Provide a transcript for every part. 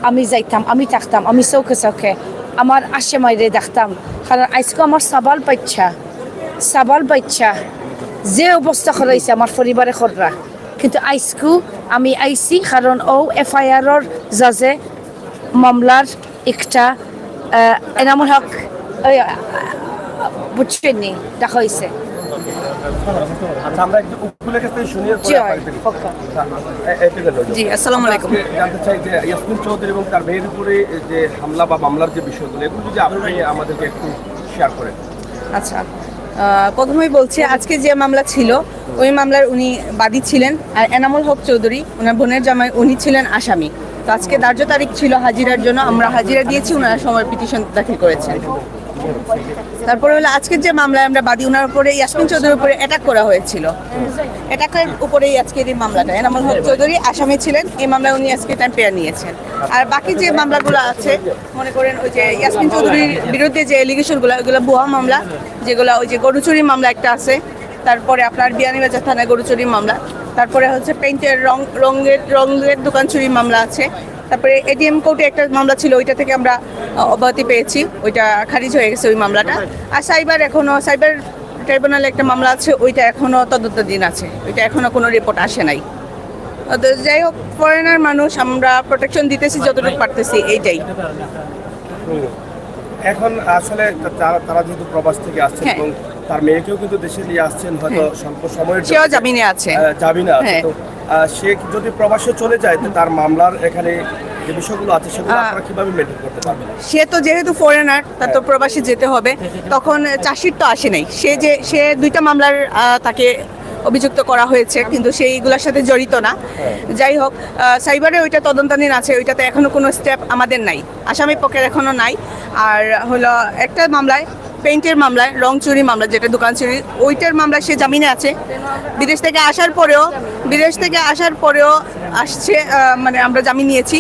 আমি যাইতাম, আমি থাকতাম, আমি চৌকে চৌকে আমার আশে মাইরে দেখতাম। কারণ আজকে আমার সাবাল বাচ্চা যে অবস্থা করাইছে আমার পরিবারে খররা, কিন্তু আজকু আমি আইসি কারণ FIR-র জাজে মামলার একটা এনামুল হক বুঝছেননি দেখা হয়েছে। জি, আসসালামু আলাইকুম। জানতে চাই যে ইয়াসমিন চৌধুরী এবং তার মেয়ের উপরে যে হামলা বা মামলার যে বিষয়গুলো, এগুলো যদি আপনি আমাদেরকে একটু শেয়ার করেন। আচ্ছা, প্রথমেই বলছি, আজকে যে মামলা ছিল ওই মামলার উনি বাদী ছিলেন, আর এনামুল হক চৌধুরী ওনার বোনের জামাই উনি ছিলেন আসামি। তো আজকে ধার্য তারিখ ছিল হাজিরার জন্য, আমরা হাজিরা দিয়েছি, ওনারা সময় পিটিশন দাখিল করেছেন। তারপরে হলো আজকের যে মামলায় আমরা বাদী, ওনার উপরে ইয়াসমিন চৌধুরীর উপরে অ্যাটাক করা হয়েছিল। অ্যাটাকের উপরেই আজকের এই মামলাটা, এনামুল হক চৌধুরী আসামি ছিলেন, এই মামলায় উনি আজকে পেয়ার নিয়েছেন। আর বাকি যে মামলাগুলো আছে, মনে করেন ওই যে ইয়াসমিন চৌধুরীর বিরুদ্ধে যে এলিগেশনগুলো, ওইগুলো ভুয়া মামলা, যেগুলো ওই যে গরু চুরি মামলা একটা আছে, তারপরে আপনার বিয়ানীবাজার থানায় গরু চুরি মামলা, তারপরে হচ্ছে পেইন্টের রঙের দোকান চুরি মামলা আছে, তারপরে ATM কোর্টে একটা মামলা ছিল, ওইটা থেকে আমরা অব্যাহতি পেয়েছি, ওইটা খারিজ হয়ে গেছে ওই মামলাটা। আর সাইবার ট্রাইব্যুনালে একটা মামলা আছে, ওইটা এখনও তদন্তাধীন আছে, ওইটা এখনও কোনো রিপোর্ট আসে নাই। যাই হোক, ফরেনার মানুষ, আমরা প্রোটেকশন দিতেছি যতটুকু পারতেছি, এইটাই। এখন আসলে তারা যেহেতু প্রবাস থেকে আসছেন এবং তার মেয়েকেও কিন্তু দেশে নিয়ে আসছেন, হয়তো স্বল্প সময়ের সেও জামিনে আছে। তো সে যদি প্রবাসে চলে যায়, তার মামলার এখানে যে বিষয়গুলো আছে সেগুলো আপনারা কিভাবে মেনটেন করতে পারবেন? সে তো যেহেতু ফরেনার, তার তো প্রবাসে যেতে হবে, তখন চার্জশিট তো আসে নাই। সে দুইটা মামলার তাকে অভিযুক্ত করা হয়েছে, কিন্তু সেইগুলোর সাথে জড়িত না। যাই হোক, সাইবারে ওইটা তদন্তাধীন আছে, ওইটাতে এখনো কোনো স্টেপ আমাদের নাই, আসামি পক্ষের এখনো নাই। আর হলো একটা মামলায়, পেইন্টের মামলায়, রং চুরি মামলা, যেটা দোকান চুরি, ওইটার মামলায় সে জামিনে আছে। বিদেশ থেকে আসার পরেও আসছে, মানে আমরা জামিন নিয়েছি,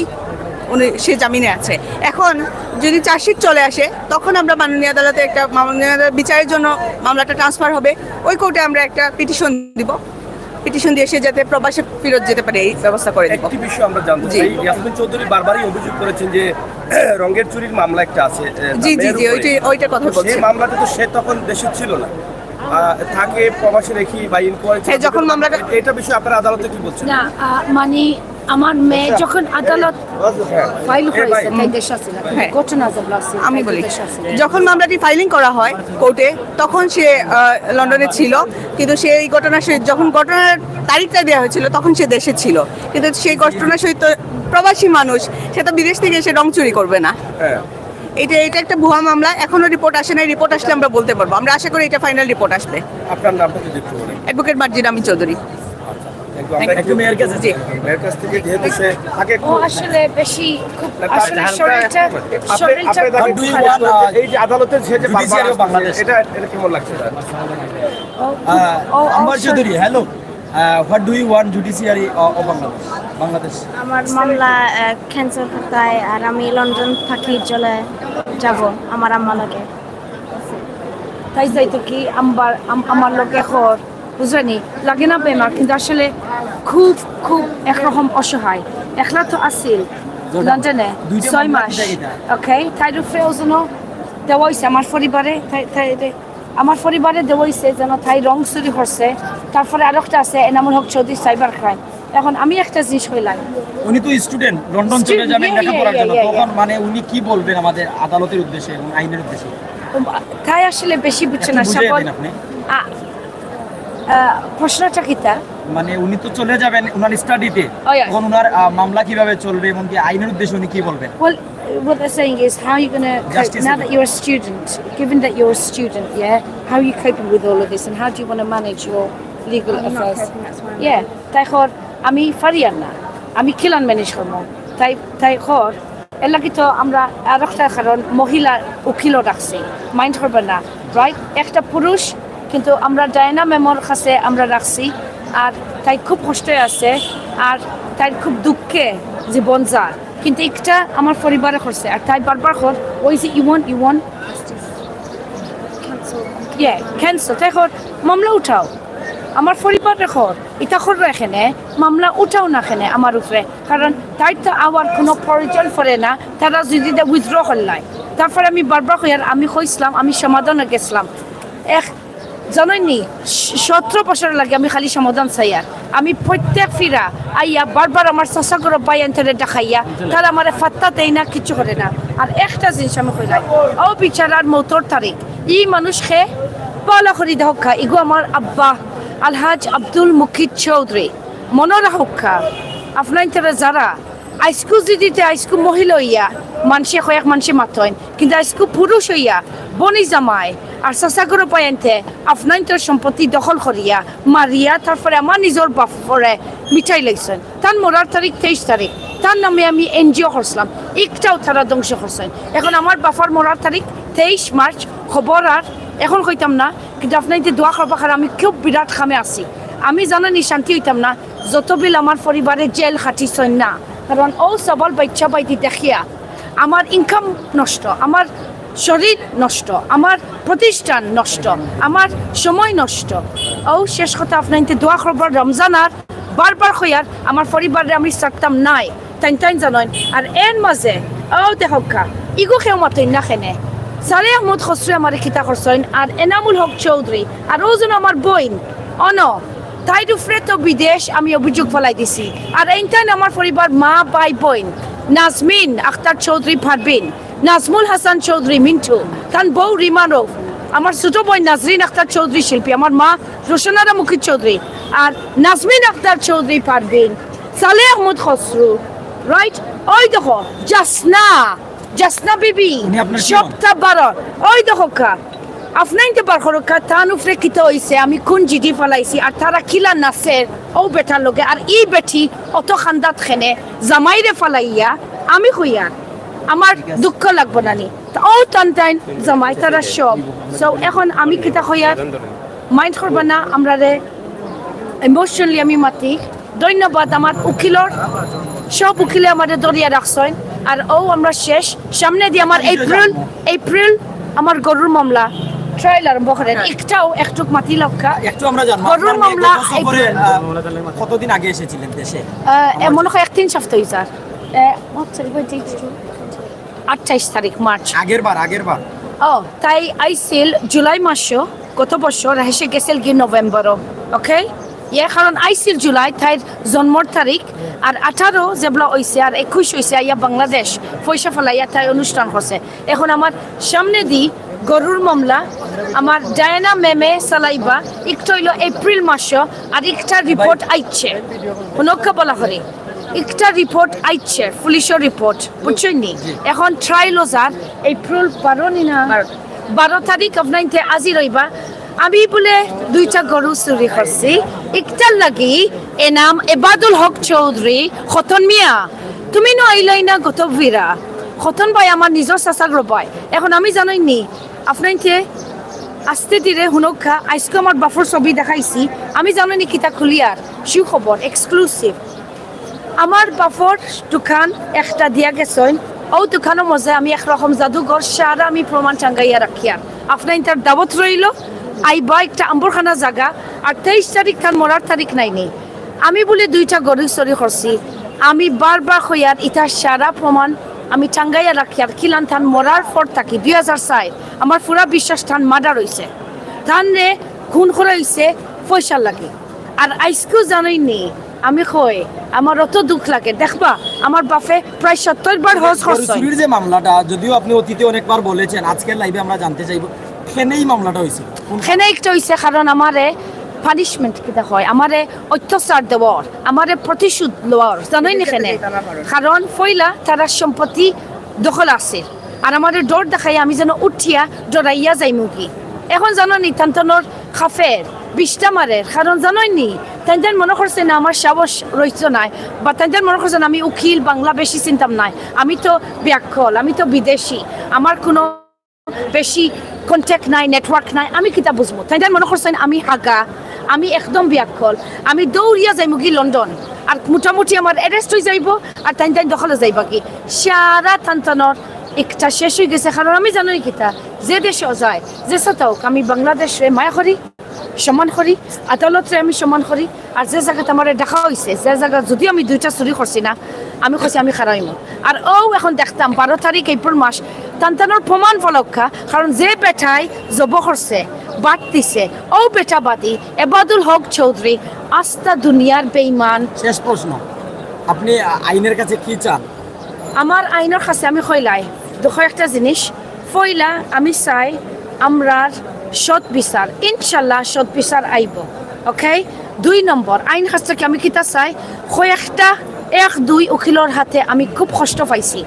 সে জামিনে আছে। এখন যদি চার্জশিট চলে আসে, তখন আমরা মাননীয় আদালতে একটা বিচারের জন্য মামলাটা ট্রান্সফার হবে, ওই কোর্টে আমরা একটা পিটিশন দিব, পিটিশন দিয়ে সে যাতে প্রবাসে ফেরত যেতে পারে এই ব্যবস্থা করে দিব। একটি বিষয় আমরা জানতে চাই, ইয়াসমিন চৌধুরী বারবারই অভিযোগ করেছেন যে রঙের চুরির মামলা একটা আছে। জি, ওইটার কথা বলছি। সেই মামলাতে তো সে তখন দেশে ছিল না, তাকে প্রবাসে রেখে বা ইনকোয়ারি যখন মামলাটা, এটা বিষয়ে আপনারা আদালতে কি বলছেন? না, মানে আমার মেয়ে যখন আদালত ফাইল করেছে, তাই দেশ আছে না, ঘটনা যেগুলো আছে আমি বলি, যখন মামলাটি ফাইলিং করা হয় কোর্টে, তখন সে লন্ডনে ছিল, কিন্তু সেই যখন ঘটনার তারিখটা দেওয়া হয়েছিল, তখন সে দেশে ছিল। কিন্তু সেই ঘটনার সহিত প্রবাসী মানুষ, সে তো বিদেশ থেকে এসে রং চুরি করবে না। এটা একটা ভুয়া মামলা, এখনো রিপোর্ট আসে নাই, রিপোর্ট আসলে আমরা বলতে পারবো। আমরা আশা করি এটা ফাইনাল রিপোর্ট আসবে। আপনার নামটা কি দেখতে বলেন? অ্যাডভোকেট মার্জিনা আমিন চৌধুরী। আসলে বেশি খুব আসলে শরীরটা এই যে আদালতের যে বাংলাদেশ, এটা কেমন লাগছে? আমার Chowdhury, hello, what do you want judiciary of Bangladesh? আমার মামলা ক্যান্সেল করতে হয়, আর আমি লন্ডন থাকি, চলে যাব আমার আম্মা লাগে। তাই যাইতো কি আমার লোক এখন বুঝলেনি লাগে না বেমার, কিন্তু আসলে খুব খুব একরকম অসহায়। একলা তো আসিল লন্ডনে 6 মাস, ওকে, তাই রূপেও যেন দেওয়া হয়েছে আমার পরিবারে দেওয়া হয়েছে যেন তাই রং চুরি করছে। তারপরে আর একটা আছে এনামুল হক চৌধুরী, সাইবার ক্রাইম। এখন আমি একটা জিনিস কইলাম, উনি তো স্টুডেন্ট, লন্ডন চলে যাবেন লেখাপড়ার জন্য, তখন মানে উনি কি বলবেন আমাদের আদালতের উদ্দেশ্যে এবং আইনের উদ্দেশ্যে? তাই আসলে বেশি বুঝছে না প্রশ্নটা কি তা, মানে উনি তো চলে যাবেন ওনার স্টাডিতে, তখন ওনার মামলা কিভাবে চলবে এবং কি আইনের উদ্দেশ্যে উনি কি বলবেন? What they're saying is, how are you going to cope now that you're a student, given that you're a student, how are you coping with all of this, and how do you want to manage your legal affairs? তাই আমি ফারিয়ার না, আমি কিলান manage করবো, তাই এর লাগি তো আমরা আর একটা কারণ মহিলা উকিলও রাখছি, মাইন্ড করবে না, রাইট? একটা পুরুষ, কিন্তু আমরা ডায়না মেমোর কাছে আমরা রাখছি, আর তাই খুব কষ্টে আছে, আর তাই খুব দুঃখে জীবন যায়, কিন্তু একটা আমার পরিবারে করছে, আর তাই বারবার ওই যে ইউ ওয়ান্ট ক্যান্সেল, তাই মামলা উঠাও, আমার পরিবার রেখর এটা করো এখানে মামলা উঠাও না এখানে আমার উপরে, কারণ তাই তো আমার কোনো প্রয়োজন পড়ে না, তারা যদি উইথড্র করলাই। তারপরে আমি বারবার কইয়ার আমি কইছিলাম, আমি সমাধানে গেছিলাম জানেননি 17 বছর লাগে আমি খালি সমাধান চাই। আর আমি প্রত্যেক ফিরা আইয়া বারবার আমার চাষা করে পাই আনতে দেখাইয়া তারা আমার ফাত্তা দেয় না, কিছু করে না। আর একটা জিনিস আমি কইলাই, ও বিচারার মৌতর তারিখ ই মানুষকে পালা করি দেখা, ইগো আমার আব্বা আলহাজ আব্দুল মুকিদ চৌধুরী মনে রাখা। আপনার যারা আইসকু যদি আইসকু মহিলা হইয়া মানুষে কয়েক মানুষে মাতইন, কিন্তু আইসকু পুরুষ হইয়া বনি জামাই আর চাচাগুলো পাইনতে আপনার সম্পত্তি দখল করিয়া মারিয়া তারপরে আমার নিজের বাপরে মিঠাই লাগছেন। তার মরার তারিখ 23 তারিখ, তার নামে আমি এনজিও করছিলাম, একটাও তারা ধ্বংস করছেন। এখন আমার বাপার মরার তারিখ 23 মার্চ, খবর আর এখন কইতাম না, কিন্তু আপনার দোয়া করবার আমি খুব বিরাট খামে আছি। আমি জানানি শান্তি হইতাম না যতবিল আমার পরিবারে জেল খাটিছেন না, কারণ ও সবল বাচ্চা বাইতি দেখিয়া আমার ইনকাম নষ্ট, আমার শরীর নষ্ট, আমার প্রতিষ্ঠান নষ্ট, আমার সময় নষ্ট। ও শেষ কথা আপনার দোয়া করবার রমজান আর বারবার হইয়ার আমার পরিবারে আমি চাকতাম নাই তাই জানেন। আর এর মাঝে ও দেখা ইগো খেও মাতই না খেনে সালে আহমদ খসরু আমার খিতা করছেন, আর এনামুল হক চৌধুরী আর ওজন আমার বইন অন তাই উপরে তো বিদেশ আমি অভিযোগ ফেলাই দিছি। আর এইটাই আমার পরিবার মা ভাই বোন নাজমিন আখতার চৌধুরী পারবিন, নাজমুল হাসান চৌধুরী মিন্টু, তার বউ রিমানব, আমার ছোট বোন নাজরিন আখতার চৌধুরী শিল্পী, আমার মা রোশনারা মুকিদ চৌধুরী, আর নাজমিন আখতার চৌধুরী পারবিন, সালে আহমদ খসরু, রাইট? ওই দেখো জাসনা বিবি সপ্তাহ 12 ওই দেখো কা আপনার বার খরকা তান উপরে কিতা হইছে, আমি কোন জিডি ফেলাইছি আর তারা কিলা নাচের ও বেটার লগে। আর ই বেটি অত খান্দাত খেনে জামাইরে ফেলাইয়া আমি হইয়ার আমার দুঃখ লাগবো নানি ও টান জামাই তারা সব। সো এখন আমি কিতা হইয়ার মাইন্ড করবা না, আমরা রে ইমোশনালি আমি মাতি ধন্যবাদ আমার উকিলর, সব উকিলে আমাদের দরিয়া রাখছেন। আর ও আমরা শেষ সামনে দিয়ে আমার এপ্রিল আমার গরুর মামলা ট্রায়াল আরম্ভ করেন, একটাও একটু মাতি লক্ষা একটু আমরা জানবো গরুর মামলা কতদিন আগে এসেছিলেন দেশে? মনে হয় 3 সপ্তাহ হয়েছে। 28 তারিখ মার্চ আগের বার ও তাই আইসিল জুলাই মাসও গত বছর হেসে গেছিল কি নভেম্বরও। ওকে ইয়ার কারণ আইসিল জুলাই তাই জন্মর তারিখ, আর 18 যেগুলো হয়েছে আর 21 হয়েছে ইয়া বাংলাদেশ পয়সা ফেলাইয়া তাই অনুষ্ঠান হচ্ছে। এখন আমার সামনে দি গরুর মামলা আমার ডায়না মেমে চালাইবা, একটা হইল এপ্রিল মাসও, আর একটা রিপোর্ট আইছে অনক্কা বলা করে একটা রিপোর্ট আইছে পুলিশের রিপোর্ট, বুঝছেন নি? এখন ট্রায়াল যার এপ্রিল 12 তারিখ আপনার আজি রইবা। আমি বলে 2টা গরু চুরি করছি, একটার লাগি এনাম এবাদুল হক চৌধুরী খতন মিয়া, তুমি নো আইলাই না গত ভিরা খতন ভাই আমার নিজের চাচার রবাই। এখন আমি জানাই নি আপনার আস্তে ধীরে হুনক্ষা আজকে আমার বাফর ছবি দেখাইছি, আমি জানি কিতা খুলিয়ার সুখবর এক্সক্লুসিভ। আমার বাফর দোকান একটা দিয়া গেছেন, ও দোকানের মধ্যে আমি একরকম জাদুঘর সারা আমি প্রমাণ টাঙ্গাইয়া রাখিয়ার। আপনার তার দাবত রইল আইবা একটা আম্বরখানা জায়গা, আর 23 তারিখ তার মরার তারিখ নাইনি। আমি বলে 2টা গরু চুরি করছি, আমি বারবার হইয়ার ইটার সারা প্রমাণ আমি টাঙ্গাইয়া রাখি। আর কিলান থান মরার পর থাকি 2004 আমার পুরা বিশ্বাস থান মার্ডার হয়েছে, থান রে খুন করা হয়েছে পয়সা লাগে। আর আইসকেও জানাইনি আমি কই আমার অত দুঃখ লাগে। দেখবা আমার বাপে প্রায় 70 বার হজ করছে। চুরির যে মামলাটা যদিও আপনি অতীতে অনেকবার বলেছেন, আজকের লাইভে আমরা জানতে চাইব কেনেই মামলাটা হয়েছিল? কেনে একটা হয়েছে কারণ আমারে পানিশমেন্ট কিতা হয়, আমারে অত্যাচার দেওয়ার, আমারে প্রতিশোধ লওয়ার, জানোই না কেনে? কারণ পয়লা তারা সম্পত্তি দখল আছে আর আমাদের ডর দেখাই আমি যেন উঠিয়া ডরাইয়া যাই মুগি। এখন জানো নি তান্তনের খাফের 20টা মারের, কারণ জানোই নি তাই মনে করছে না আমার সাহস রয়েছে নাই, বা তাই মনে করছে না আমি উকিল বাংলা বেশি চিন্তাম নাই, আমি তো ব্যাকল, আমি তো বিদেশি, আমার কোনো বেশি কন্ট্যাক্ট নাই, নেটওয়ার্ক নাই, আমি কিতা বুঝবো। তাই মনে করছেন আমি হাগা, আমি একদম ব্যাকল, আমি দৌড়িয়া যাইব কি লন্ডন, আর মোটামুটি আমার অ্যারেস্ট হয়ে যাইব, আর তাই দখলে যাইবা কি সারা তান্তনের একটা শেষ হয়ে গেছে। কারণ আমি জানি কিতা যে দেশে যায় যে সাথে আমি বাংলাদেশে মায়া করি সম্মান করি, আদালতরে আমি সম্মান করি। আর যে জায়গাত আমার দেখা হয়েছে, যে জায়গা যদি আমি 2টা চুরি করছি না, আমি কৈছি আমি খারাইম। আর এখন দেখতাম 12 তারিখ এপ্রিল মাস তান্তানোর প্রমাণ ফলক্ষা, কারণ যে বেটাই জব করছে বাদ দিছে বেটা বাদী এবাদুল হক চৌধুরী আস্তা দুনিয়ার বেঈমান। শেষ প্রশ্ন, আপনি আইনের কাছে কি চান? আমার আইনের কাছে আমি কইলাই একটা জিনিস, পয়লা আমি চাই আমরার সৎ বিচার, ইনশাল্লাহ সৎ বিচার আইব। ওকে, 2 নম্বর আইন শাস্ত্রকে আমি কিতা চাই, কয়েকটা 1-2 উকিলের হাতে আমি খুব কষ্ট পাইছি।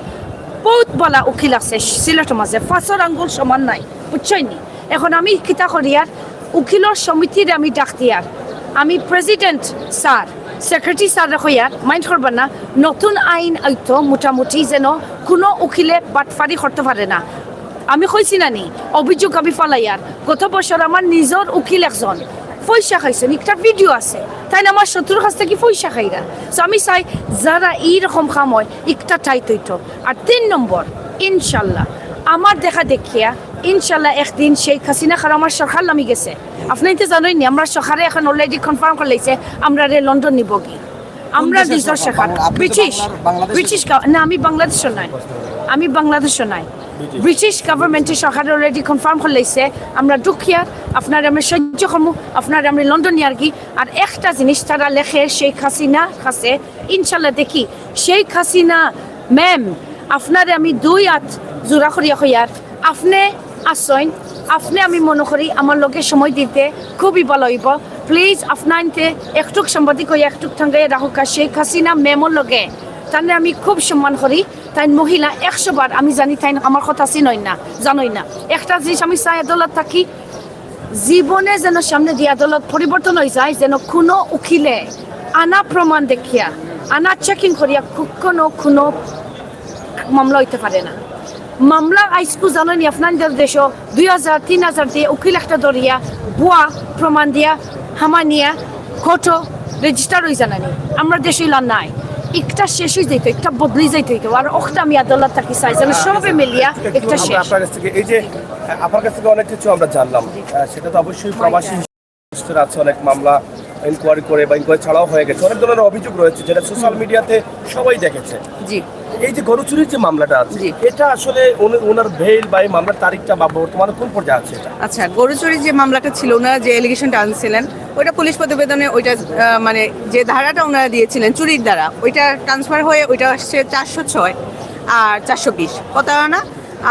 বহুত বলা উকিল আছে সিলেটের মাঝে, 5 আঙ্গুল সমান নাই, বুঝছইনি। এখন আমি কিতা করিয়ার উকিলের সমিতির আমি ডাক দিয়ার, আমি প্রেসিডেন্ট স্যার সেক্রেটারি স্যার হইয়ার মাইন্ড করবেন না, নতুন আইন আইতো মোটামুটি যেন কোনো উকিলে বাটফারি করতে পারে না। আমি কইছি না নি অভিযোগ আমি ফালাইয়ার, গত বছর আমার নিজের উকিল একজন পয়সা খাইছেন, একটা ভিডিও আছে, তাই না আমার শত্রুর কাছ থেকে পয়সা খাইরা। তো আমি চাই যারা এইরকম কাম হয় একটা টাইট হইতো। আর 3 নম্বর ইনশাল্লাহ আমার দেখা দেখিয়া ইনশাল্লাহ একদিন শেখ হাসিনা খার আমার সরকার নামি গেছে। আপনার তো জানোই নি আমরা সরকারে এখন অলরেডি কনফার্ম করে লাইছে আমরা লন্ডন নিব কি, আমরা নিজের সরকার ব্রিটিশ না, আমি বাংলাদেশের নাই, আমি বাংলাদেশের নাই, ব্রিটিশ গভর্নমেন্টের সরকার অলরেডি কনফার্ম করে লাইছে আমরা দুঃখিয়া, আপনার আমি সহ্য করবো, আপনার আমি লন্ডন নিয়ে আর কি। আর একটা জিনিস তারা লেখে শেখ হাসিনা কাছে, ইনশাল্লাহ দেখি শেখ হাসিনা ম্যাম আপনার আমি 2 হাত জোড়া করিয়া হইয়ার, আপনি আসইন, আপনি আমি মনে করি আমার লোকে সময় দিতে খুবই ভালো হইব। প্লিজ আপনাইতে একটুক সাংবাদিক হইয়া একটুক ঠাঙ্গাই রাখুক। শেখ হাসিনা মেমর লগে তাই আমি খুব সম্মান করি, তাই মহিলা 100 বার আমি জানি তাই আমার কথা চিনই না জানোই না। একটা জিনিস আমি চাই আদালত থাকি জীবনে যেন সামনে দিয়ে আদালত পরিবর্তন হয়ে যায়, যেন কোনো উকিলে আনা প্রমাণ দেখিয়া আনা চেকিং করিয়া কোনো মামলা হইতে পারে না। মামলা আইসকু জানেনি আপনাদের দেশ 2000-3000 দিয়ে উকিল একটা ধরিয়া বুয়া প্রমাণ দিয়া হামানিয়া কোর্টও রেজিস্টার হয়ে জানানি, আমরা দেশে নাই। একটা শেষ হয়ে যেত, একটা বদলি যেত, আর ওটা আমি আদালত থাকি চাই যেন সবে মিলিয়া একটা শেষ। আপনার কাছ থেকে এই যে আপনার কাছ থেকে অনেক কিছু আমরা জানলাম, সেটা তো অবশ্যই প্রবাসী আছে, অনেক মামলা ইনকোয়ারি করে বা ইনকোয়ারি ছাড়াও হয়ে গেছে, অনেক ধরনের অভিযোগ রয়েছে যেটা সোশ্যাল মিডিয়াতে সবাই দেখেছে। জি, এই যে গরু চুরির যে মামলাটা আছে, এটা আসলে ওনার বেল বা এই মামলার তারিখটা বা বর্তমানে কোন পর্যায়ে আছে? আচ্ছা, গরু চুরির যে মামলাটা ছিল, ওনারা যে এলিগেশনটা আনছিলেন ওইটা পুলিশ প্রতিবেদনে ওইটা মানে যে ধারাটা ওনারা দিয়েছিলেন চুরির দ্বারা, ওইটা ট্রান্সফার হয়ে ওইটা আসছে 406 আর 420 প্রতারণা,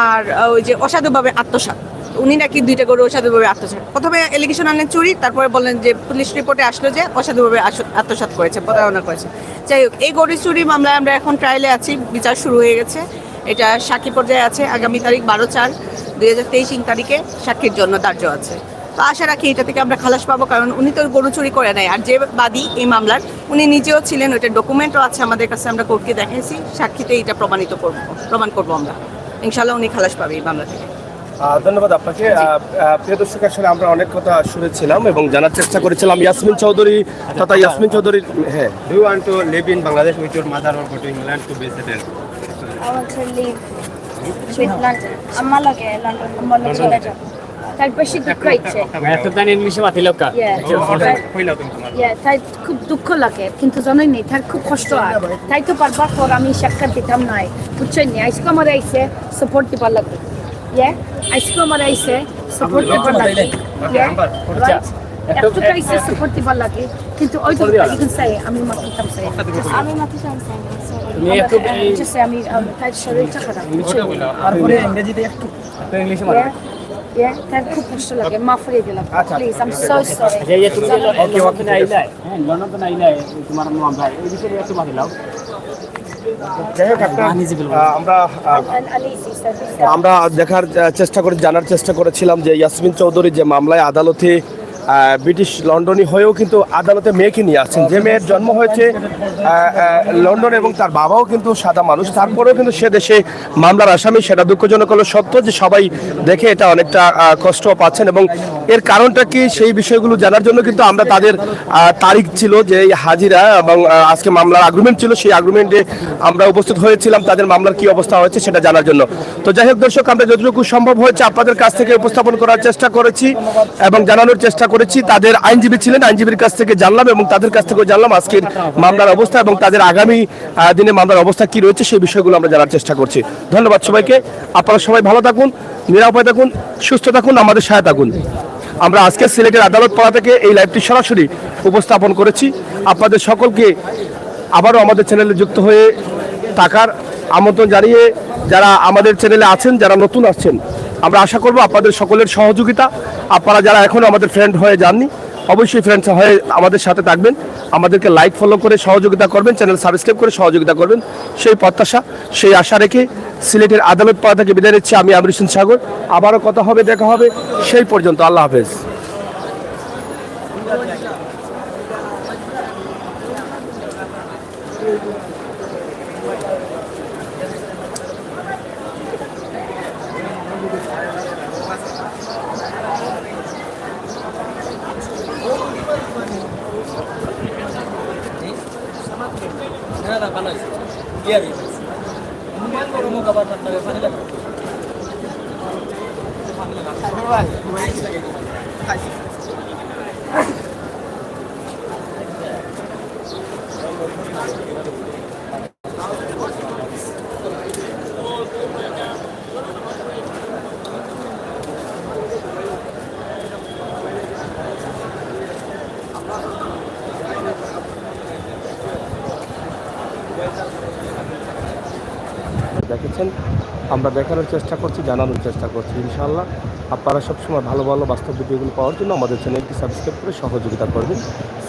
আর ওই যে অসাধুভাবে আত্মসাৎ। উনি নাকি 2টা গরু অসাধুভাবে আত্মসাৎ, প্রথমে এলিগেশন আনলেন চুরি, তারপরে বললেন যে পুলিশ রিপোর্টে আসলো যে অসাধুভাবে আত্মসাৎ করেছে, প্রতারণা করেছে। যাই হোক, এই গরু চুরি মামলায় আমরা এখন ট্রায়ালে আছি, বিচার শুরু হয়ে গেছে, এটা সাক্ষী পর্যায়ে আছে। আগামী তারিখ 12/4/2023 তারিখে সাক্ষীর জন্য ধার্য আছে। তো আশা রাখি এটা থেকে আমরা খালাস পাবো, কারণ উনি তো গরু চুরি করে নাই। আর যে বাদী এই মামলার উনি নিজেও ছিলেন, ওইটার ডকুমেন্টও আছে আমাদের কাছে, আমরা কোর্টকে দেখাইছি, সাক্ষীতে এটা প্রমাণ করবো আমরা। ইনশাল্লাহ উনি খালাস পাবে এই মামলা থেকে। ধন্যবাদ আপনাকে। প্রিয় দর্শক, আসলে আমরা অনেক কথা শুনেছিলাম এবং জানার চেষ্টা করেছিলাম ইয়াসমিন চৌধুরী তথা ইয়াসমিন চৌধুরীর। হ্যাঁ, Do you want to live in Bangladesh with your mother or go to England to be settled? I want to live with London. Amma lage London. Amma chole যাব। তার বেশি দুঃখ হচ্ছে, ইংলিশে মাতিলাম কা তাই খুব দুঃখ লাগে, কিন্তু জানোই নি তার খুব কষ্ট হয়। তাই তো পারবার পর আমি সাক্ষাৎ দিতাম নাই, বুঝছেন নি। আজকে আমার আইসে সাপোর্ট দিবার লাগে, আজকে আমার আইসে সাপোর্ট দিবার লাগে, একটু আইসে সাপোর্ট দিবার লাগে, কিন্তু ওই তো চাই আমি মাতিতাম চাই, আমি মাথা চাইছি। আমি তার শরীরটা খারাপ, তারপরে ইংরেজিতে একটু ইংলিশে তার খুব কষ্ট লাগে, মাফ করে দিলাম please, I am so sorry. এই তুমি ওকে ওকে আইলাই, হ্যাঁ লন্ডন তো আইলাই, তোমার মামলা এই বিষয়ে একটু মাতিলাও। যাই হোক, আমরা দেখার চেষ্টা করে জানার চেষ্টা করেছিলাম যে ইয়াসমিন চৌধুরী যে মামলায় আদালতে ব্রিটিশ লন্ডনী হয়েও কিন্তু আদালতে মেয়েকে নিয়ে আসছেন, যে মেয়ের জন্ম হয়েছে লন্ডন এবং তার বাবাও কিন্তু সাদা মানুষ, তারপরেও কিন্তু সে দেশে মামলার আসামি। সেটা দুঃখজনক হলো সত্য যে সবাই দেখে এটা অনেকটা কষ্ট পাচ্ছেন, এবং এর কারণটা কি সেই বিষয়গুলো জানার জন্য কিন্তু আমরা তাদের তারিখ ছিল যে হাজিরা এবং আজকে মামলার আগ্রিমেন্ট ছিল, সেই আগ্রিমেন্টে আমরা উপস্থিত হয়েছিলাম তাদের মামলার কি অবস্থা হয়েছে সেটা জানার জন্য। তো যাই হোক দর্শক, আমরা যতটুকু সম্ভব হয়েছে আপনাদের কাছ থেকে উপস্থাপন করার চেষ্টা করেছি এবং জানানোর চেষ্টা করেছি করেছি, তাদের আইনজীবী ছিলেন, আইনজীবীর কাছ থেকে জানলাম এবং তাদের কাছ থেকেও জানলাম আজকের মামলার অবস্থা এবং তাদের আগামী দিনে মামলার অবস্থা কি রয়েছে সেই বিষয়গুলো আমরা জানার চেষ্টা করছি। ধন্যবাদ সবাইকে। আপনারা সবাই ভালো থাকুন, নিরাপদে থাকুন, সুস্থ থাকুন, আমাদের সহায় থাকুন। আমরা আজকে সিলেটের আদালত পাড়া থেকে এই লাইভটি সরাসরি উপস্থাপন করেছি। আপনাদের সকলকে আবারও আমাদের চ্যানেলে যুক্ত হয়ে থাকার আমন্ত্রণ জানিয়ে যারা আমাদের চ্যানেলে আছেন, যারা নতুন আসছেন, আমরা আশা করব আপনাদের সকলের সহযোগিতা। আপনারা যারা এখনও আমাদের ফ্রেন্ড হয়ে যাননি, অবশ্যই ফ্রেন্ডস হয়ে আমাদের সাথে থাকবেন, আমাদেরকে লাইক ফলো করে সহযোগিতা করবেন, চ্যানেল সাবস্ক্রাইব করে সহযোগিতা করবেন, সেই প্রত্যাশা সেই আশা রেখে সিলেটের আদালত পাড়া থেকে বিদায় নিচ্ছি আমি আমির হোসেন সাগর। আবারও কথা হবে, দেখা হবে, সেই পর্যন্ত আল্লাহ হাফেজ। দেখেছেন, আমরা দেখানোর চেষ্টা করছি, জানানোর চেষ্টা করছি। ইনশাআল্লাহ আপনারা সবসময় ভালো ভালো বাস্তব ভিডিওগুলো পাওয়ার জন্য আমাদের চ্যানেলটি সাবস্ক্রাইব করে সহযোগিতা করবেন।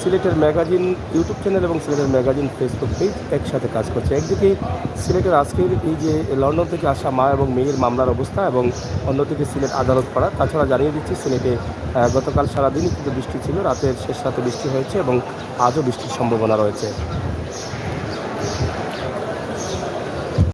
সিলেটের ম্যাগাজিন ইউটিউব চ্যানেল এবং সিলেটের ম্যাগাজিন ফেসবুক পেজ একসাথে কাজ করছে। একদিকে সিলেটের আজকের এই যে লন্ডন থেকে আসা মা এবং মেয়ের মামলার অবস্থা এবং অন্যদিকে সিলেট আদালত পাড়া। তাছাড়া জানিয়ে দিচ্ছি সিলেটে গতকাল সারাদিনই কিন্তু বৃষ্টি ছিল, রাতের শেষ রাতে বৃষ্টি হয়েছে এবং আজও বৃষ্টির সম্ভাবনা রয়েছে।